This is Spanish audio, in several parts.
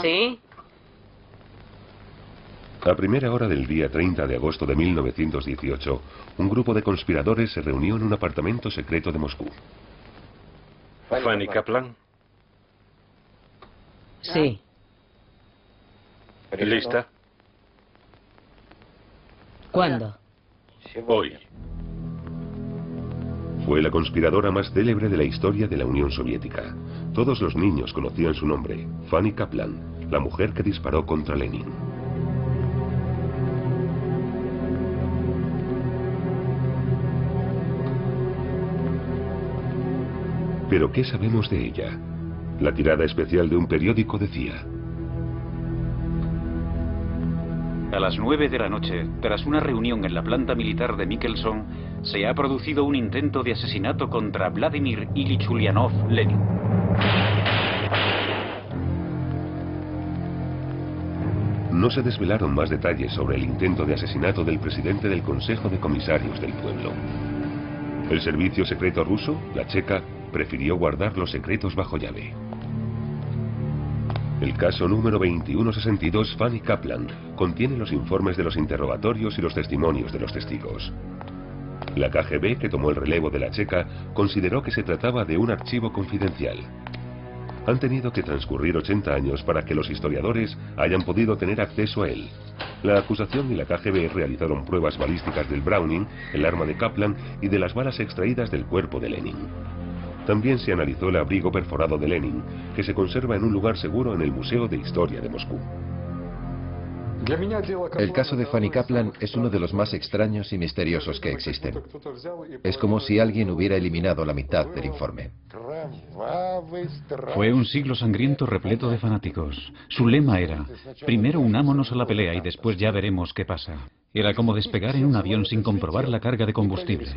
¿Sí? A primera hora del día 30 de agosto de 1918, un grupo de conspiradores se reunió en un apartamento secreto de Moscú. ¿Fanny Kaplan? Sí. ¿Lista? ¿Cuándo? Hoy. Fue la conspiradora más célebre de la historia de la Unión Soviética. Todos los niños conocían su nombre, Fanny Kaplan, la mujer que disparó contra Lenin. ¿Pero qué sabemos de ella? La tirada especial de un periódico decía: A las 9 de la noche, tras una reunión en la planta militar de Michelson, se ha producido un intento de asesinato contra Vladimir Ilich Ulyanov Lenin. No se desvelaron más detalles sobre el intento de asesinato del presidente del Consejo de Comisarios del Pueblo. El servicio secreto ruso, la Checa, prefirió guardar los secretos bajo llave. El caso número 2162 Fanny Kaplan contiene los informes de los interrogatorios y los testimonios de los testigos. La KGB, que tomó el relevo de la Checa, consideró que se trataba de un archivo confidencial. Han tenido que transcurrir 80 años para que los historiadores hayan podido tener acceso a él. La acusación y la KGB realizaron pruebas balísticas del Browning, el arma de Kaplan y de las balas extraídas del cuerpo de Lenin. También se analizó el abrigo perforado de Lenin, que se conserva en un lugar seguro en el Museo de Historia de Moscú. El caso de Fanny Kaplan es uno de los más extraños y misteriosos que existen. Es como si alguien hubiera eliminado la mitad del informe. Fue un siglo sangriento repleto de fanáticos. Su lema era: primero unámonos a la pelea y después ya veremos qué pasa. Era como despegar en un avión sin comprobar la carga de combustible.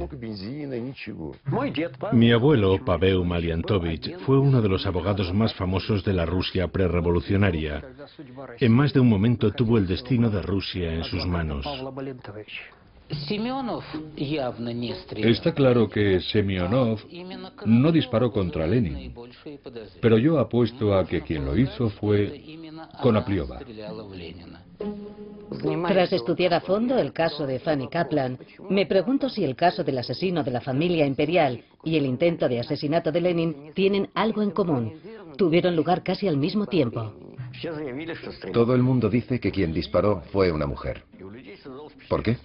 Mi abuelo, Pavel Maliantovich, fue uno de los abogados más famosos de la Rusia prerrevolucionaria. En más de un momento tuvo el destino de Rusia en sus manos. Está claro que Semyonov no disparó contra Lenin, pero yo apuesto a que quien lo hizo fue Konopleva. Tras estudiar a fondo el caso de Fanny Kaplan, me pregunto si el caso del asesino de la familia imperial y el intento de asesinato de Lenin tienen algo en común. Tuvieron lugar casi al mismo tiempo. Todo el mundo dice que quien disparó fue una mujer. ¿Por qué?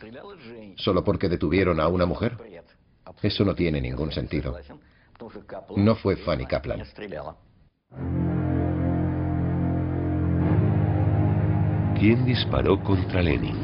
¿Solo porque detuvieron a una mujer? Eso no tiene ningún sentido. No fue Fanny Kaplan. ¿Quién disparó contra Lenin?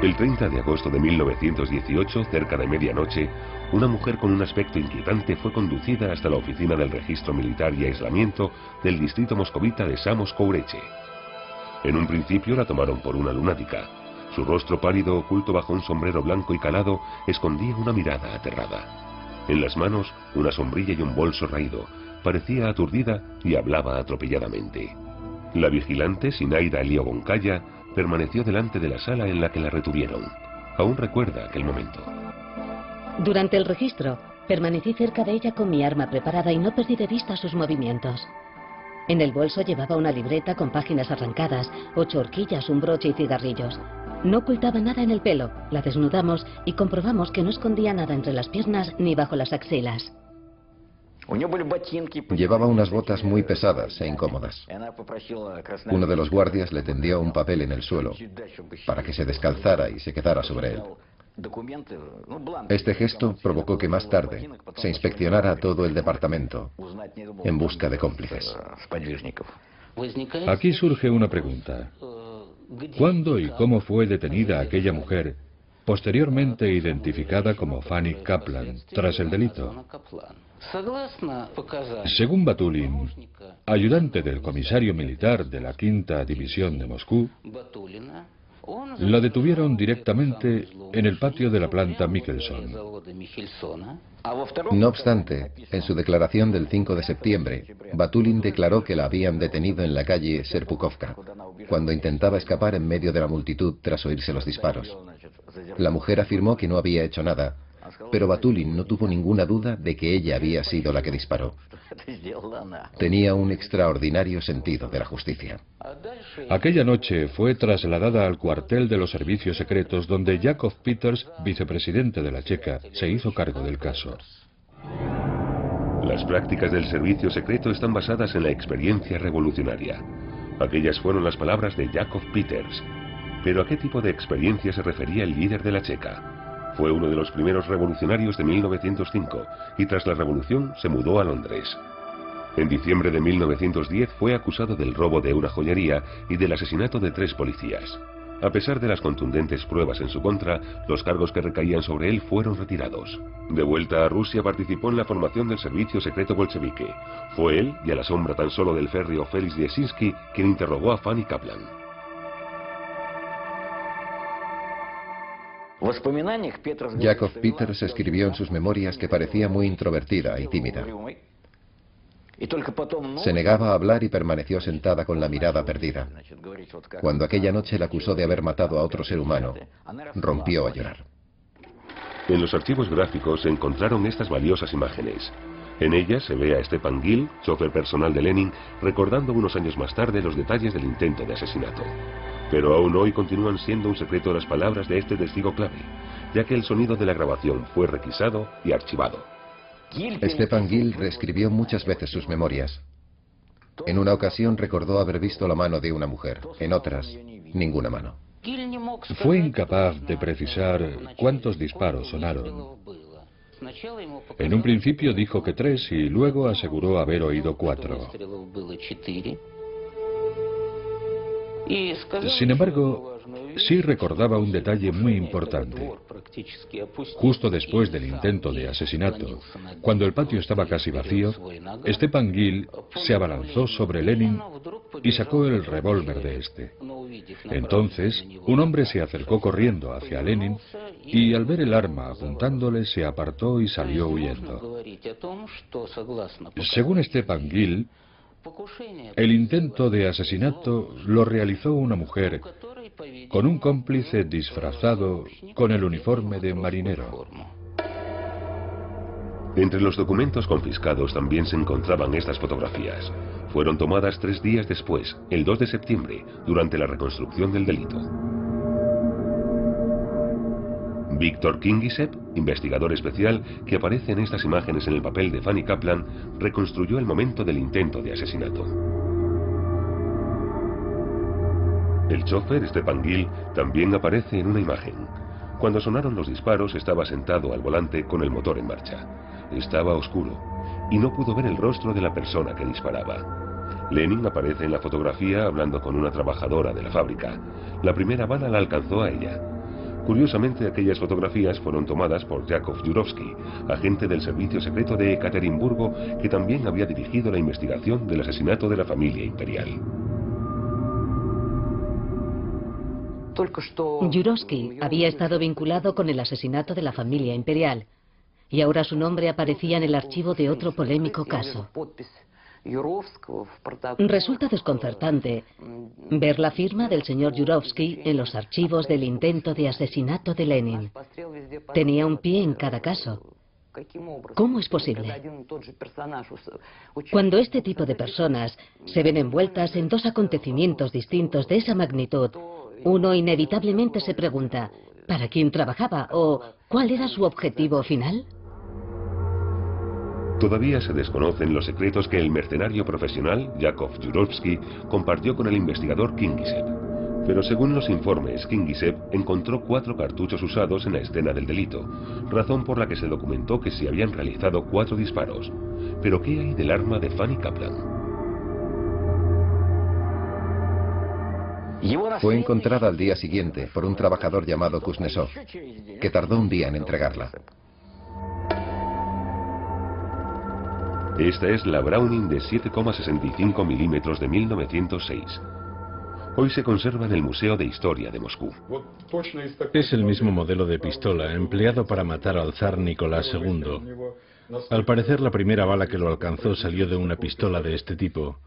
El 30 de agosto de 1918, cerca de medianoche, una mujer con un aspecto inquietante fue conducida hasta la oficina del registro militar y aislamiento del distrito moscovita de Samos-Koureche. En un principio la tomaron por una lunática. Su rostro pálido, oculto bajo un sombrero blanco y calado, escondía una mirada aterrada. En las manos, una sombrilla y un bolso raído. Parecía aturdida y hablaba atropelladamente. La vigilante, Sinaida Liogonkaya, permaneció delante de la sala en la que la retuvieron. Aún recuerda aquel momento. Durante el registro, permanecí cerca de ella con mi arma preparada y no perdí de vista sus movimientos. En el bolso llevaba una libreta con páginas arrancadas, 8 horquillas, un broche y cigarrillos. No ocultaba nada en el pelo. La desnudamos y comprobamos que no escondía nada entre las piernas ni bajo las axilas. Llevaba unas botas muy pesadas e incómodas. Uno de los guardias le tendió un papel en el suelo para que se descalzara y se quedara sobre él. Este gesto provocó que más tarde se inspeccionara todo el departamento en busca de cómplices. Aquí surge una pregunta. ¿Cuándo y cómo fue detenida aquella mujer, posteriormente identificada como Fanny Kaplan, tras el delito? Según Batulin, ayudante del comisario militar de la 5ª División de Moscú, La detuvieron directamente en el patio de la planta Michelson. No obstante, en su declaración del 5 de septiembre, Batulin declaró que la habían detenido en la calle Serpukovka, cuando intentaba escapar en medio de la multitud tras oírse los disparos. La mujer afirmó que no había hecho nada, pero Batulin no tuvo ninguna duda de que ella había sido la que disparó. Tenía un extraordinario sentido de la justicia. Aquella noche fue trasladada al cuartel de los servicios secretos, donde Jakov Peters, vicepresidente de la Checa, se hizo cargo del caso. Las prácticas del servicio secreto están basadas en la experiencia revolucionaria. Aquellas fueron las palabras de Jakov Peters. ¿Pero a qué tipo de experiencia se refería el líder de la Checa? Fue uno de los primeros revolucionarios de 1905 y tras la revolución se mudó a Londres. En diciembre de 1910 fue acusado del robo de una joyería y del asesinato de 3 policías. A pesar de las contundentes pruebas en su contra, los cargos que recaían sobre él fueron retirados. De vuelta a Rusia participó en la formación del servicio secreto bolchevique. Fue él, y a la sombra tan solo del férreo Félix Dzerzhinsky, quien interrogó a Fanny Kaplan. Jakov Peters escribió en sus memorias que parecía muy introvertida y tímida. Se negaba a hablar y permaneció sentada con la mirada perdida. Cuando aquella noche la acusó de haber matado a otro ser humano, rompió a llorar. En los archivos gráficos se encontraron estas valiosas imágenes. En ellas se ve a Stepan Gil, chofer personal de Lenin, recordando unos años más tarde los detalles del intento de asesinato. Pero aún hoy continúan siendo un secreto las palabras de este testigo clave, ya que el sonido de la grabación fue requisado y archivado. Stepan Gil reescribió muchas veces sus memorias. En una ocasión recordó haber visto la mano de una mujer, en otras, ninguna mano. Fue incapaz de precisar cuántos disparos sonaron. En un principio dijo que 3 y luego aseguró haber oído 4. Sin embargo, sí recordaba un detalle muy importante. Justo después del intento de asesinato, cuando el patio estaba casi vacío, Stepan Gil se abalanzó sobre Lenin y sacó el revólver de este. Entonces, un hombre se acercó corriendo hacia Lenin y al ver el arma apuntándole se apartó y salió huyendo. Según Stepan Gil, el intento de asesinato lo realizó una mujer con un cómplice disfrazado con el uniforme de marinero. Entre los documentos confiscados también se encontraban estas fotografías. Fueron tomadas 3 días después, el 2 de septiembre, durante la reconstrucción del delito. Víctor Kingisepp, investigador especial que aparece en estas imágenes en el papel de Fanny Kaplan, reconstruyó el momento del intento de asesinato. El chofer, Stepan Gil, también aparece en una imagen. Cuando sonaron los disparos estaba sentado al volante con el motor en marcha. Estaba oscuro y no pudo ver el rostro de la persona que disparaba. Lenin aparece en la fotografía hablando con una trabajadora de la fábrica. La primera bala la alcanzó a ella. Curiosamente, aquellas fotografías fueron tomadas por Jakov Jurovsky, agente del servicio secreto de Ekaterimburgo, que también había dirigido la investigación del asesinato de la familia imperial. Jurovsky había estado vinculado con el asesinato de la familia imperial, y ahora su nombre aparecía en el archivo de otro polémico caso. Resulta desconcertante ver la firma del señor Jurovsky en los archivos del intento de asesinato de Lenin. Tenía un pie en cada caso. ¿Cómo es posible? Cuando este tipo de personas se ven envueltas en 2 acontecimientos distintos de esa magnitud, uno inevitablemente se pregunta, ¿para quién trabajaba? ¿O cuál era su objetivo final? Todavía se desconocen los secretos que el mercenario profesional, Jakov Jurovsky, compartió con el investigador Kingisepp. Pero según los informes, Kingisepp encontró 4 cartuchos usados en la escena del delito, razón por la que se documentó que se habían realizado 4 disparos. ¿Pero qué hay del arma de Fanny Kaplan? Fue encontrada al día siguiente por un trabajador llamado Kuznetsov, que tardó un día en entregarla. Esta es la Browning de 7,65 milímetros de 1906. Hoy se conserva en el Museo de Historia de Moscú. Es el mismo modelo de pistola empleado para matar al zar Nicolás II. Al parecer, la primera bala que lo alcanzó salió de una pistola de este tipo.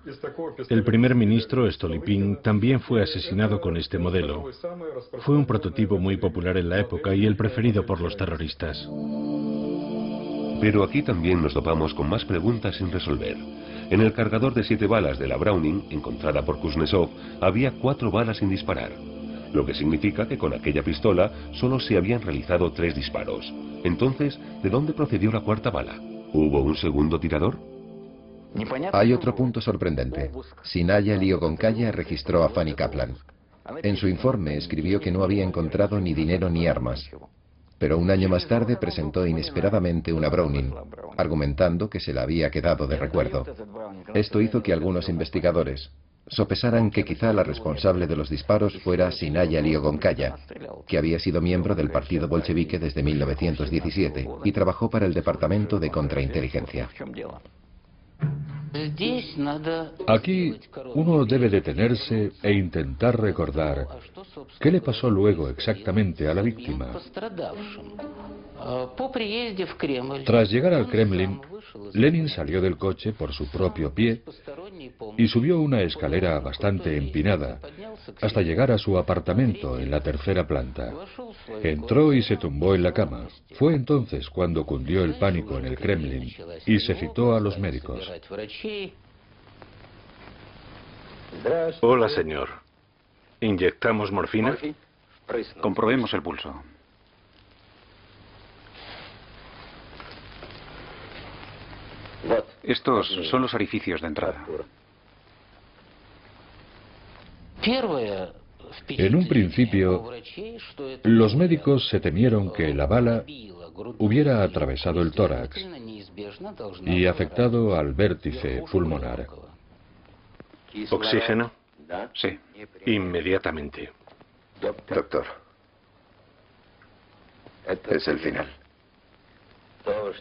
El primer ministro, Stolypin, también fue asesinado con este modelo. Fue un prototipo muy popular en la época y el preferido por los terroristas. Pero aquí también nos topamos con más preguntas sin resolver. En el cargador de 7 balas de la Browning, encontrada por Kuznetsov, había 4 balas sin disparar. Lo que significa que con aquella pistola solo se habían realizado 3 disparos. Entonces, ¿de dónde procedió la 4ª bala? ¿Hubo un segundo tirador? Hay otro punto sorprendente. Sinaya Liogonkaya registró a Fanny Kaplan. En su informe escribió que no había encontrado ni dinero ni armas. Pero un año más tarde presentó inesperadamente una Browning, argumentando que se la había quedado de recuerdo. Esto hizo que algunos investigadores sopesaran que quizá la responsable de los disparos fuera Sinaya Liogonkaya, que había sido miembro del partido bolchevique desde 1917 y trabajó para el Departamento de Contrainteligencia. Aquí uno debe detenerse e intentar recordar qué le pasó luego exactamente a la víctima. Tras llegar al Kremlin, Lenin salió del coche por su propio pie y subió una escalera bastante empinada hasta llegar a su apartamento en la 3ª planta. Entró y se tumbó en la cama. Fue entonces cuando cundió el pánico en el Kremlin y se citó a los médicos. Hola, señor. ¿Inyectamos morfina? Comprobemos el pulso. Estos son los orificios de entrada. En un principio, los médicos se temieron que la bala hubiera atravesado el tórax y afectado al vértice pulmonar. ¿Oxígeno? Sí. Inmediatamente. Doctor, es el final.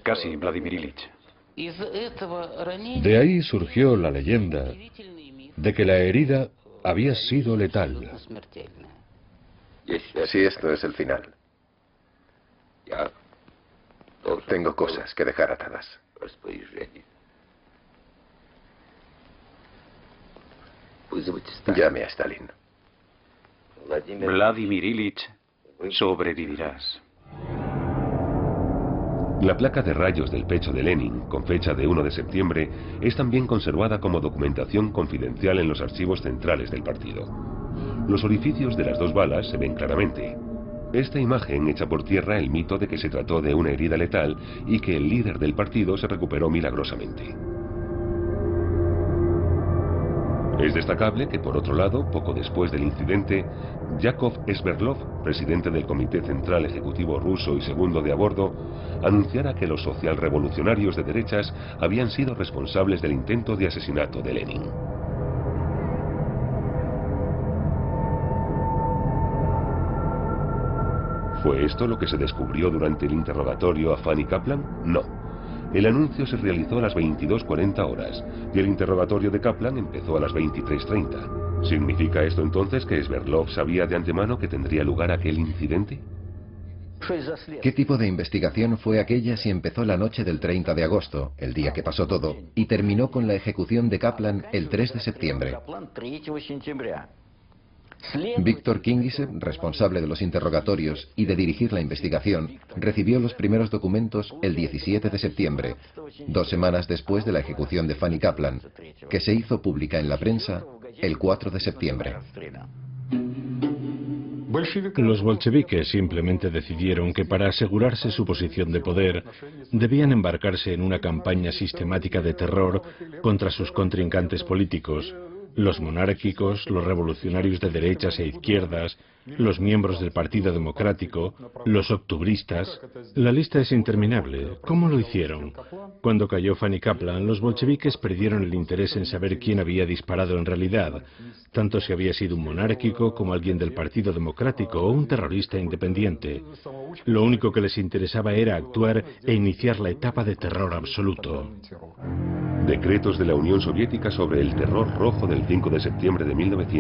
Casi, Vladimir Ilich. De ahí surgió la leyenda de que la herida había sido letal. Si esto es el final, tengo cosas que dejar atadas. Llame a Stalin. Vladimir Ilich, sobrevivirás. La placa de rayos del pecho de Lenin, con fecha de 1 de septiembre, es también conservada como documentación confidencial en los archivos centrales del partido. Los orificios de las 2 balas se ven claramente. Esta imagen echa por tierra el mito de que se trató de una herida letal y que el líder del partido se recuperó milagrosamente. Es destacable que, por otro lado, poco después del incidente, Yakov Sverdlov, presidente del Comité Central Ejecutivo ruso y segundo de a bordo, anunciara que los socialrevolucionarios de derechas habían sido responsables del intento de asesinato de Lenin. ¿Fue esto lo que se descubrió durante el interrogatorio a Fanny Kaplan? No. El anuncio se realizó a las 22:40 horas y el interrogatorio de Kaplan empezó a las 23:30. ¿Significa esto entonces que Sverdlov sabía de antemano que tendría lugar aquel incidente? ¿Qué tipo de investigación fue aquella si empezó la noche del 30 de agosto, el día que pasó todo, y terminó con la ejecución de Kaplan el 3 de septiembre? Víctor Kingisev, responsable de los interrogatorios y de dirigir la investigación, recibió los primeros documentos el 17 de septiembre, 2 semanas después de la ejecución de Fanny Kaplan, que se hizo pública en la prensa el 4 de septiembre. Los bolcheviques simplemente decidieron que para asegurarse su posición de poder debían embarcarse en una campaña sistemática de terror contra sus contrincantes políticos, los monárquicos, los revolucionarios de derechas e izquierdas, los miembros del Partido Democrático, los octubristas. La lista es interminable. ¿Cómo lo hicieron? Cuando cayó Fanny Kaplan, los bolcheviques perdieron el interés en saber quién había disparado en realidad, tanto si había sido un monárquico como alguien del Partido Democrático o un terrorista independiente. Lo único que les interesaba era actuar e iniciar la etapa de terror absoluto. Decretos de la Unión Soviética sobre el terror rojo del 5 de septiembre de 1917.